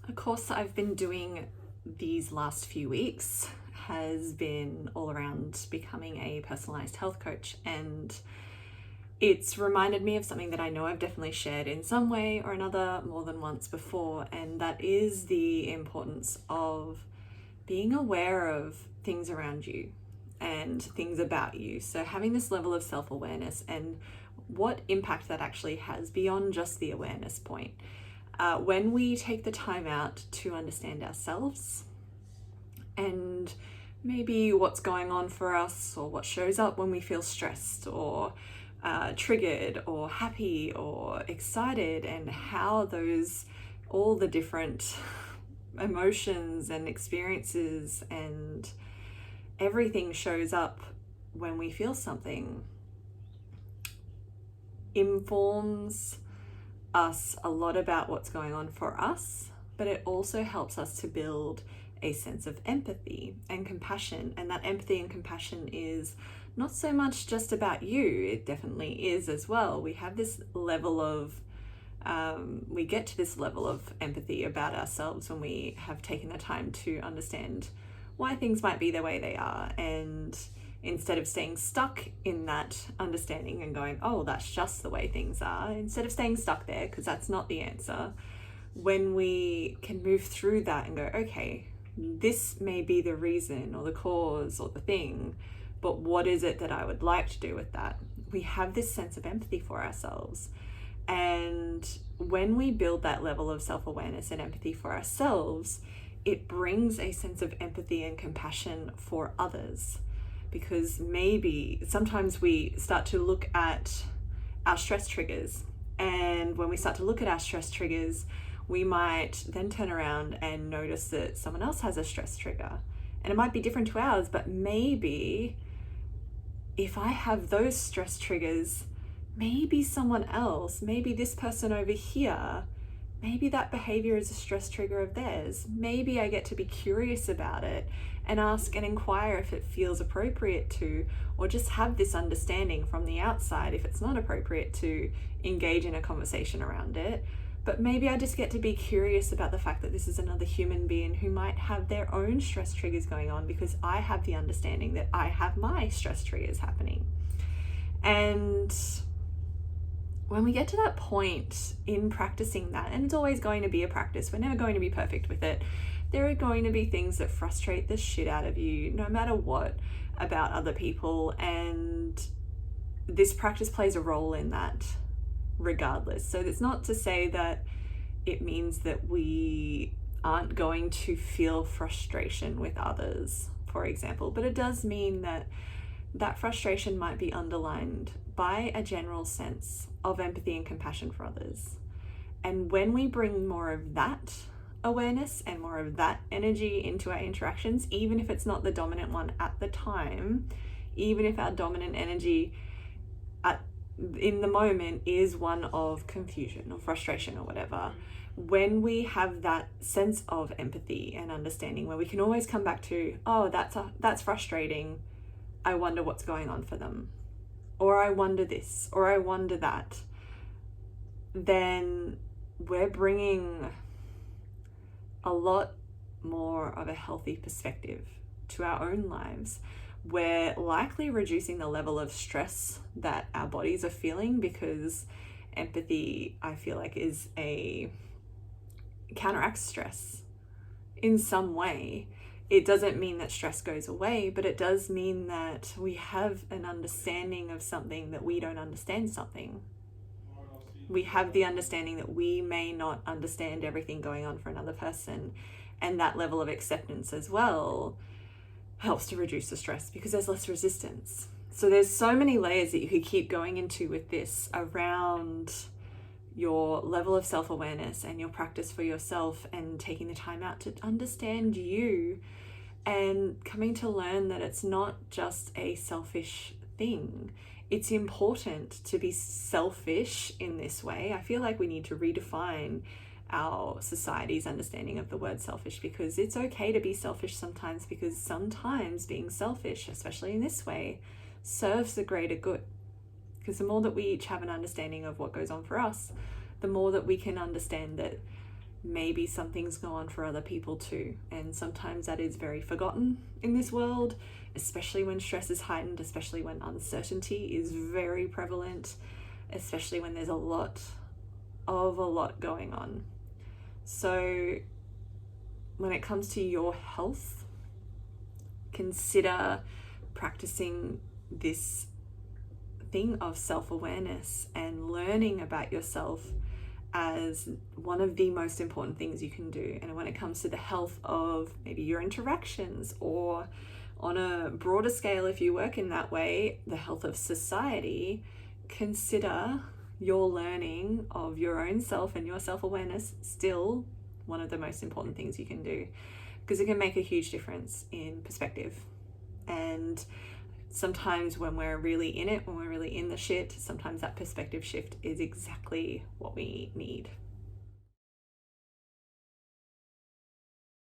A course I've been doing these last few weeks has been all around becoming a personalized health coach, and it's reminded me of something that I know I've definitely shared in some way or another more than once before, and that is the importance of being aware of things around you and things about you. So having this level of self-awareness and what impact that actually has beyond just the awareness point. When we take the time out to understand ourselves and maybe what's going on for us, or what shows up when we feel stressed or triggered or happy or excited, and how all the different emotions and experiences and everything shows up when we feel something, informs us a lot about what's going on for us, but it also helps us to build a sense of empathy and compassion. And that empathy and compassion is not so much just about you, it definitely is as well. We have this level of we get to this level of empathy about ourselves when we have taken the time to understand why things might be the way they are, and instead of staying stuck in that understanding and going, oh, that's just the way things are, instead of staying stuck there, because that's not the answer, when we can move through that and go, okay, this may be the reason or the cause or the thing, but what is it that I would like to do with that? We have this sense of empathy for ourselves. And when we build that level of self-awareness and empathy for ourselves, it brings a sense of empathy and compassion for others. Because maybe sometimes we start to look at our stress triggers, and when we start to look at our stress triggers, we might then turn around and notice that someone else has a stress trigger, and it might be different to ours, but maybe if I have those stress triggers, maybe someone else, maybe this person over here, maybe that behavior is a stress trigger of theirs. Maybe I get to be curious about it and ask and inquire if it feels appropriate to, or just have this understanding from the outside if it's not appropriate to engage in a conversation around it. But maybe I just get to be curious about the fact that this is another human being who might have their own stress triggers going on, because I have the understanding that I have my stress triggers happening. And when we get to that point in practicing that, and it's always going to be a practice, we're never going to be perfect with it. There are going to be things that frustrate the shit out of you, no matter what, about other people. And this practice plays a role in that regardless. So it's not to say that it means that we aren't going to feel frustration with others, for example, but it does mean that that frustration might be underlined by a general sense of empathy and compassion for others. And when we bring more of that awareness and more of that energy into our interactions, even if it's not the dominant one at the time, even if our dominant energy in the moment is one of confusion or frustration or whatever, when we have that sense of empathy and understanding where we can always come back to, oh, that's frustrating, I wonder what's going on for them, or I wonder this, or I wonder that, then we're bringing a lot more of a healthy perspective to our own lives. We're likely reducing the level of stress that our bodies are feeling, because empathy, I feel like, counteracts stress in some way. It doesn't mean that stress goes away, but it does mean that we have an understanding of something that we don't understand something. We have the understanding that we may not understand everything going on for another person, and that level of acceptance as well helps to reduce the stress because there's less resistance. So there's so many layers that you could keep going into with this around your level of self-awareness and your practice for yourself, and taking the time out to understand you and coming to learn that it's not just a selfish thing. It's important to be selfish in this way. I feel like we need to redefine our society's understanding of the word selfish, because it's okay to be selfish sometimes, because sometimes being selfish, especially in this way, serves the greater good. Because the more that we each have an understanding of what goes on for us, the more that we can understand that maybe something's going on for other people too. And sometimes that is very forgotten in this world, especially when stress is heightened, especially when uncertainty is very prevalent, especially when there's a lot going on. So when it comes to your health, consider practicing this thing of self-awareness and learning about yourself as one of the most important things you can do. And when it comes to the health of maybe your interactions, or on a broader scale, if you work in that way, the health of society, consider your learning of your own self and your self-awareness still one of the most important things you can do, because it can make a huge difference in perspective. And sometimes when we're really in it, when we're really in the shit, sometimes that perspective shift is exactly what we need.